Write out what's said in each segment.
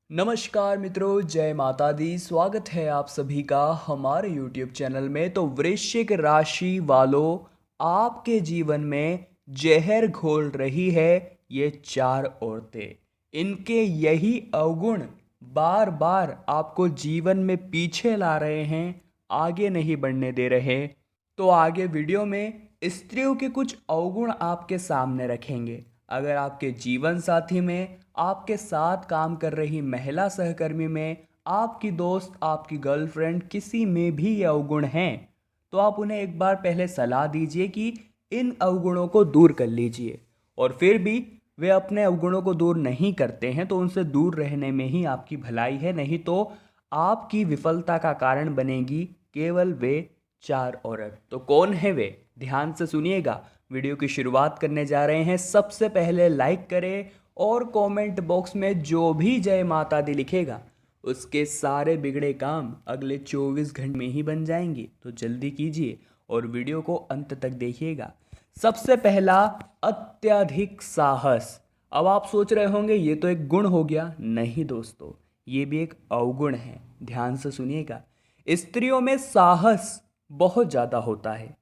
नमस्कार मित्रों, जय माता दी। स्वागत है आप सभी का हमारे YouTube चैनल में। तो वृश्चिक राशि वालों, आपके जीवन में जहर घोल रही है ये चार औरतें। इनके यही अवगुण बार बार आपको जीवन में पीछे ला रहे हैं, आगे नहीं बढ़ने दे रहे। तो आगे वीडियो में स्त्रियों के कुछ अवगुण आपके सामने रखेंगे। अगर आपके जीवन साथी में, आपके साथ काम कर रही महिला सहकर्मी में, आपकी दोस्त, आपकी गर्लफ्रेंड, किसी में भी ये अवगुण हैं, तो आप उन्हें एक बार पहले सलाह दीजिए कि इन अवगुणों को दूर कर लीजिए। और फिर भी वे अपने अवगुणों को दूर नहीं करते हैं तो उनसे दूर रहने में ही आपकी भलाई है, नहीं तो आपकी विफलता का कारण बनेगी केवल वे चार औरत। तो कौन है वे, ध्यान से सुनिएगा। वीडियो की शुरुआत करने जा रहे हैं। सबसे पहले लाइक करें और कमेंट बॉक्स में जो भी जय माता दी लिखेगा उसके सारे बिगड़े काम अगले 24 घंटे में ही बन जाएंगे। तो जल्दी कीजिए और वीडियो को अंत तक देखिएगा। सबसे पहला, अत्यधिक साहस। अब आप सोच रहे होंगे ये तो एक गुण हो गया। नहीं दोस्तों, ये भी एक अवगुण है। ध्यान से सुनिएगा। स्त्रियों में साहस बहुत ज़्यादा होता है,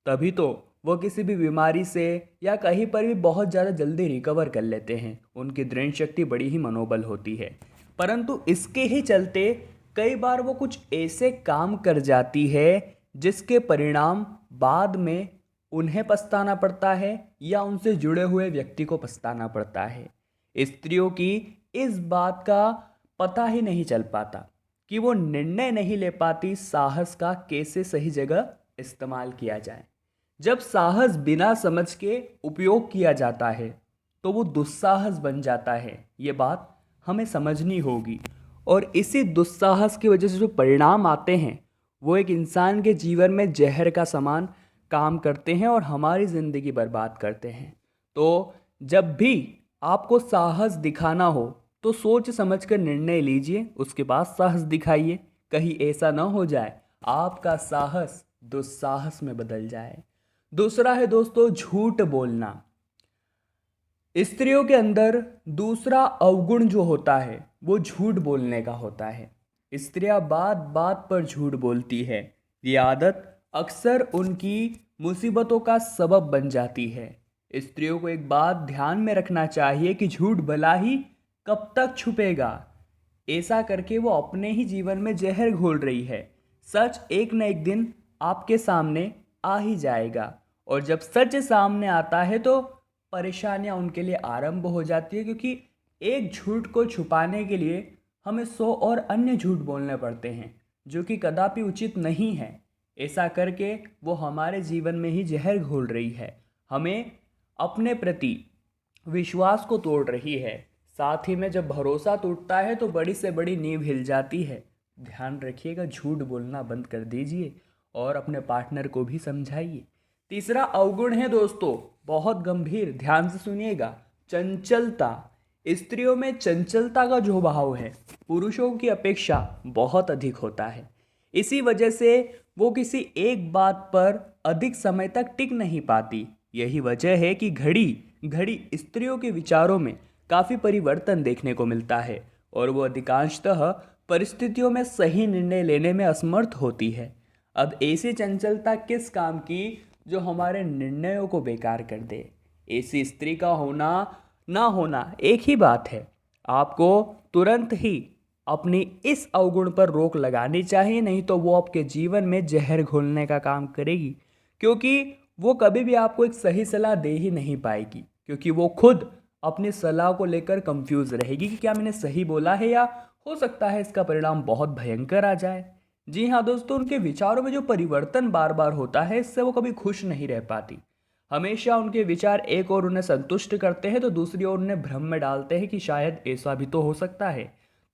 तभी तो वो किसी भी बीमारी से या कहीं पर भी बहुत ज़्यादा जल्दी रिकवर कर लेते हैं। उनकी दृढ़ शक्ति बड़ी ही मनोबल होती है, परंतु इसके ही चलते कई बार वो कुछ ऐसे काम कर जाती है जिसके परिणाम बाद में उन्हें पछताना पड़ता है या उनसे जुड़े हुए व्यक्ति को पछताना पड़ता है। स्त्रियों की इस बात का पता ही नहीं चल पाता कि वो निर्णय नहीं ले पाती साहस का कैसे सही जगह इस्तेमाल किया जाए। जब साहस बिना समझ के उपयोग किया जाता है तो वो दुस्साहस बन जाता है। ये बात हमें समझनी होगी। और इसी दुस्साहस की वजह से जो परिणाम आते हैं वो एक इंसान के जीवन में जहर का समान काम करते हैं और हमारी ज़िंदगी बर्बाद करते हैं। तो जब भी आपको साहस दिखाना हो तो सोच समझ कर निर्णय लीजिए, उसके बाद साहस दिखाइए। कहीं ऐसा ना हो जाए आपका साहस दुस्साहस में बदल जाए। दूसरा है दोस्तों, झूठ बोलना। स्त्रियों के अंदर दूसरा अवगुण जो होता है वो झूठ बोलने का होता है। स्त्रियां बात बात पर झूठ बोलती है। ये आदत अक्सर उनकी मुसीबतों का सबब बन जाती है। स्त्रियों को एक बात ध्यान में रखना चाहिए कि झूठ भला ही कब तक छुपेगा। ऐसा करके वो अपने ही जीवन में जहर घोल रही है। सच एक न एक दिन आपके सामने आ ही जाएगा, और जब सच सामने आता है तो परेशानियां उनके लिए आरंभ हो जाती है, क्योंकि एक झूठ को छुपाने के लिए हमें 100 और अन्य झूठ बोलने पड़ते हैं जो कि कदापि उचित नहीं है। ऐसा करके वो हमारे जीवन में ही जहर घोल रही है, हमें अपने प्रति विश्वास को तोड़ रही है। साथ ही में जब भरोसा टूटता है तो बड़ी से बड़ी नींव हिल जाती है। ध्यान रखिएगा, झूठ बोलना बंद कर दीजिए और अपने पार्टनर को भी समझाइए। तीसरा अवगुण है दोस्तों, बहुत गंभीर, ध्यान से सुनिएगा, चंचलता। स्त्रियों में चंचलता का जो भाव है पुरुषों की अपेक्षा बहुत अधिक होता है। इसी वजह से वो किसी एक बात पर अधिक समय तक टिक नहीं पाती। यही वजह है कि घड़ी घड़ी स्त्रियों के विचारों में काफ़ी परिवर्तन देखने को मिलता है और वो अधिकांशतः परिस्थितियों में सही निर्णय लेने में असमर्थ होती है। अब ऐसी चंचलता किस काम की जो हमारे निर्णयों को बेकार कर दे। ऐसी स्त्री का होना ना होना एक ही बात है। आपको तुरंत ही अपनी इस अवगुण पर रोक लगानी चाहिए, नहीं तो वो आपके जीवन में जहर घोलने का काम करेगी। क्योंकि वो कभी भी आपको एक सही सलाह दे ही नहीं पाएगी, क्योंकि वो खुद अपनी सलाह को लेकर कंफ्यूज रहेगी कि क्या मैंने सही बोला है या हो सकता है इसका परिणाम बहुत भयंकर आ जाए। जी हाँ दोस्तों, उनके विचारों में जो परिवर्तन बार बार होता है इससे वो कभी खुश नहीं रह पाती। हमेशा उनके विचार एक और उन्हें संतुष्ट करते हैं तो दूसरी ओर उन्हें भ्रम में डालते हैं कि शायद ऐसा भी तो हो सकता है।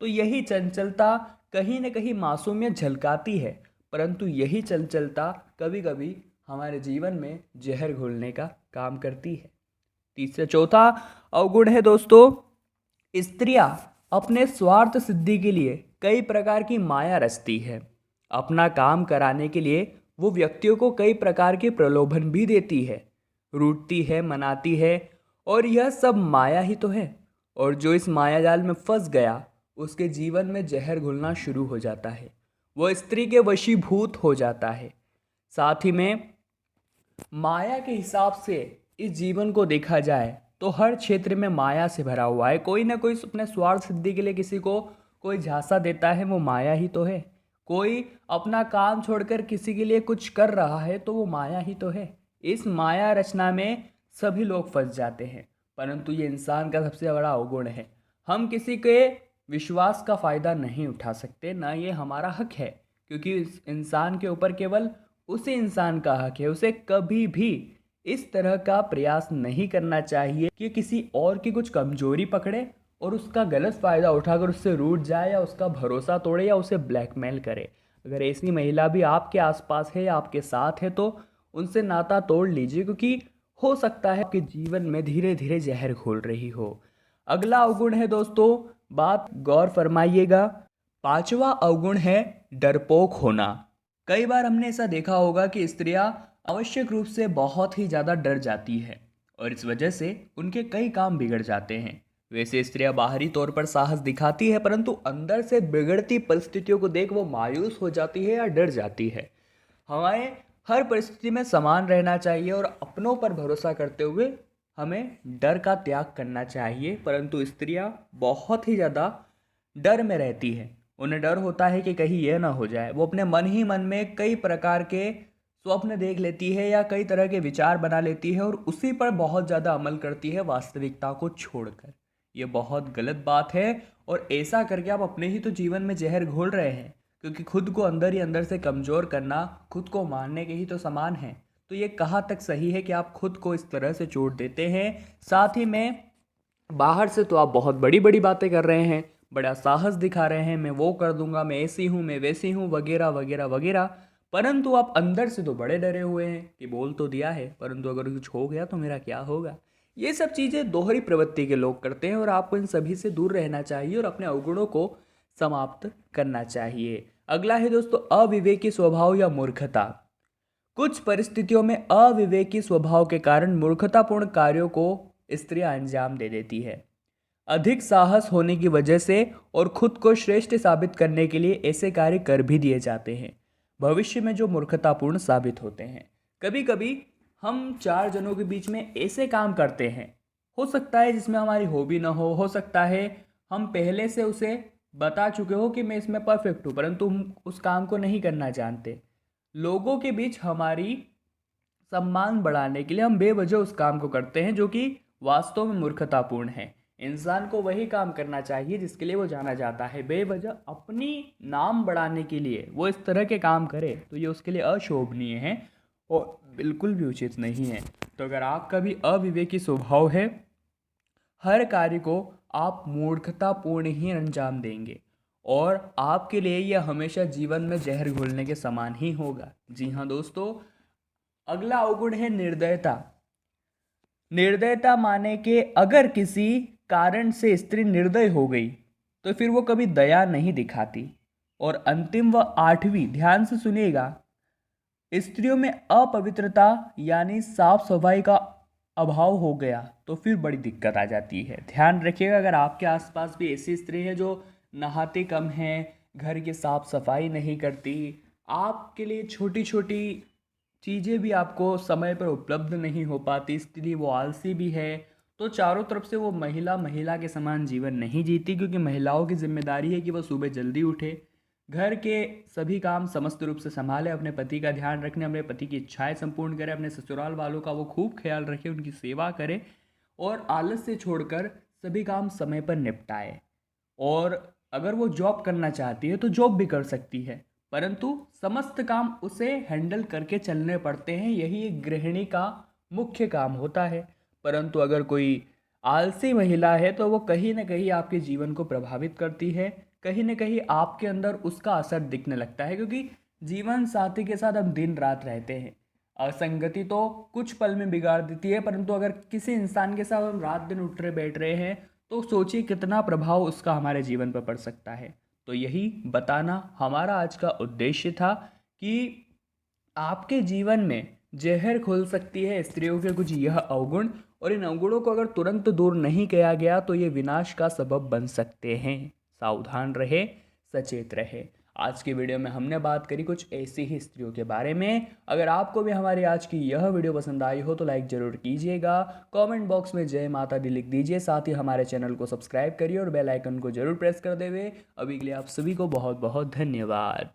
तो यही चंचलता कहीं न कहीं मासूमियत झलकाती है, परंतु यही चंचलता कभी कभी हमारे जीवन में जहर घोलने का काम करती है। तीसरा चौथा अवगुण है दोस्तों, स्त्रियां अपने स्वार्थ सिद्धि के लिए कई प्रकार की माया रचती है। अपना काम कराने के लिए वो व्यक्तियों को कई प्रकार के प्रलोभन भी देती है, रूठती है, मनाती है, और यह सब माया ही तो है। और जो इस माया जाल में फंस गया उसके जीवन में जहर घुलना शुरू हो जाता है। वो स्त्री के वशीभूत हो जाता है। साथ ही में माया के हिसाब से इस जीवन को देखा जाए तो हर क्षेत्र में माया से भरा हुआ है। कोई ना कोई अपने स्वार्थ सिद्धि के लिए किसी को कोई झांसा देता है, वो माया ही तो है। कोई अपना काम छोड़कर किसी के लिए कुछ कर रहा है तो वो माया ही तो है। इस माया रचना में सभी लोग फंस जाते हैं, परंतु ये इंसान का सबसे बड़ा अवगुण है। हम किसी के विश्वास का फ़ायदा नहीं उठा सकते, ना ये हमारा हक है, क्योंकि इस इंसान के ऊपर केवल उसी इंसान का हक है। उसे कभी भी इस तरह का प्रयास नहीं करना चाहिए कि किसी और की कुछ कमजोरी पकड़े और उसका गलत फ़ायदा उठाकर उससे रूठ जाए या उसका भरोसा तोड़े या उसे ब्लैकमेल करे। अगर ऐसी महिला भी आपके आसपास है या आपके साथ है तो उनसे नाता तोड़ लीजिए, क्योंकि हो सकता है कि जीवन में धीरे धीरे जहर घोल रही हो। अगला अवगुण है दोस्तों, बात गौर फरमाइएगा, पांचवा अवगुण है डरपोक होना। कई बार हमने ऐसा देखा होगा कि स्त्रियां आवश्यक रूप से बहुत ही ज़्यादा डर जाती है और इस वजह से उनके कई काम बिगड़ जाते हैं। वैसे स्त्रियां बाहरी तौर पर साहस दिखाती है, परंतु अंदर से बिगड़ती परिस्थितियों को देख वो मायूस हो जाती है या डर जाती है। हमें हर परिस्थिति में समान रहना चाहिए और अपनों पर भरोसा करते हुए हमें डर का त्याग करना चाहिए। परंतु स्त्रियां बहुत ही ज़्यादा डर में रहती है। उन्हें डर होता है कि कहीं यह ना हो जाए। वो अपने मन ही मन में कई प्रकार के स्वप्न देख लेती है या कई तरह के विचार बना लेती है और उसी पर बहुत ज़्यादा अमल करती है, वास्तविकता को छोड़कर। ये बहुत गलत बात है और ऐसा करके आप अपने ही तो जीवन में जहर घोल रहे हैं, क्योंकि खुद को अंदर ही अंदर से कमज़ोर करना खुद को मारने के ही तो समान है। तो ये कहाँ तक सही है कि आप खुद को इस तरह से चोट देते हैं। साथ ही में बाहर से तो आप बहुत बड़ी बड़ी बातें कर रहे हैं, बड़ा साहस दिखा रहे हैं, मैं वो कर दूंगा, मैं ऐसी हूँ, मैं वैसी हूँ, वगैरह वगैरह वगैरह, परंतु आप अंदर से तो बड़े डरे हुए हैं कि बोल तो दिया है, परंतु अगर कुछ हो गया तो मेरा क्या होगा। ये सब चीज़ें दोहरी प्रवृत्ति के लोग करते हैं और आपको इन सभी से दूर रहना चाहिए और अपने अवगुणों को समाप्त करना चाहिए। अगला है दोस्तों अविवेकी स्वभाव या मूर्खता। कुछ परिस्थितियों में अविवेकी स्वभाव के कारण मूर्खतापूर्ण कार्यों को स्त्रियां अंजाम दे देती है। अधिक साहस होने की वजह से और खुद को श्रेष्ठ साबित करने के लिए ऐसे कार्य कर भी दिए जाते हैं, भविष्य में जो मूर्खतापूर्ण साबित होते हैं। कभी कभी हम चार जनों के बीच में ऐसे काम करते हैं, हो सकता है जिसमें हमारी हॉबी ना हो सकता है हम पहले से उसे बता चुके हो कि मैं इसमें परफेक्ट हूँ, परंतु हम उस काम को नहीं करना जानते। लोगों के बीच हमारी सम्मान बढ़ाने के लिए हम बेवजह उस काम को करते हैं, जो कि वास्तव में मूर्खतापूर्ण है। इंसान को वही काम करना चाहिए जिसके लिए वो जाना जाता है। बेवजह अपनी नाम बढ़ाने के लिए वो इस तरह के काम करे तो ये उसके लिए अशोभनीय है और बिल्कुल भी उचित नहीं है। तो अगर आपका भी अविवेकी स्वभाव है, हर कार्य को आप मूर्खतापूर्ण ही अंजाम देंगे और आपके लिए यह हमेशा जीवन में जहर घोलने के समान ही होगा। जी हाँ दोस्तों, अगला अवगुण है निर्दयता। निर्दयता माने कि अगर किसी कारण से स्त्री निर्दय हो गई तो फिर वो कभी दया नहीं दिखाती। और अंतिम व आठवीं, ध्यान से सुनिएगा, स्त्रियों में अपवित्रता यानी साफ सफाई का अभाव हो गया तो फिर बड़ी दिक्कत आ जाती है। ध्यान रखिएगा, अगर आपके आसपास भी ऐसी स्त्री है जो नहाती कम है, घर की साफ सफाई नहीं करती, आपके लिए छोटी छोटी चीज़ें भी आपको समय पर उपलब्ध नहीं हो पाती, इसके लिए वो आलसी भी है, तो चारों तरफ से वो महिला के समान जीवन नहीं जीती। क्योंकि महिलाओं की जिम्मेदारी है कि वह सुबह जल्दी उठे, घर के सभी काम समस्त रूप से संभाले, अपने पति का ध्यान रखने, अपने पति की इच्छाएं संपूर्ण करे, अपने ससुराल वालों का वो खूब ख्याल रखे, उनकी सेवा करे और आलस से छोड़कर सभी काम समय पर निपटाए। और अगर वो जॉब करना चाहती है तो जॉब भी कर सकती है, परंतु समस्त काम उसे हैंडल करके चलने पड़ते हैं। यही एक गृहिणी का मुख्य काम होता है। परंतु अगर कोई आलसी महिला है तो वो कहीं ना कहीं आपके जीवन को प्रभावित करती है, कहीं ना कहीं आपके अंदर उसका असर दिखने लगता है। क्योंकि जीवन साथी के साथ हम दिन रात रहते हैं, असंगति तो कुछ पल में बिगाड़ देती है, परंतु अगर किसी इंसान के साथ हम रात दिन उठ रहे बैठ रहे हैं तो सोचिए कितना प्रभाव उसका हमारे जीवन पर पड़ सकता है। तो यही बताना हमारा आज का उद्देश्य था कि आपके जीवन में जहर खोल सकती है स्त्रियों के कुछ यह अवगुण, और इन अवगुणों को अगर तुरंत दूर नहीं किया गया तो ये विनाश का सबब बन सकते हैं। सावधान रहे, सचेत रहे। आज की वीडियो में हमने बात करी कुछ ऐसी ही स्त्रियों के बारे में। अगर आपको भी हमारी आज की यह वीडियो पसंद आई हो तो लाइक ज़रूर कीजिएगा, कमेंट बॉक्स में जय माता दी लिख दीजिए, साथ ही हमारे चैनल को सब्सक्राइब करिए और बेल आइकन को जरूर प्रेस कर देवे। अभी के लिए आप सभी को बहुत बहुत धन्यवाद।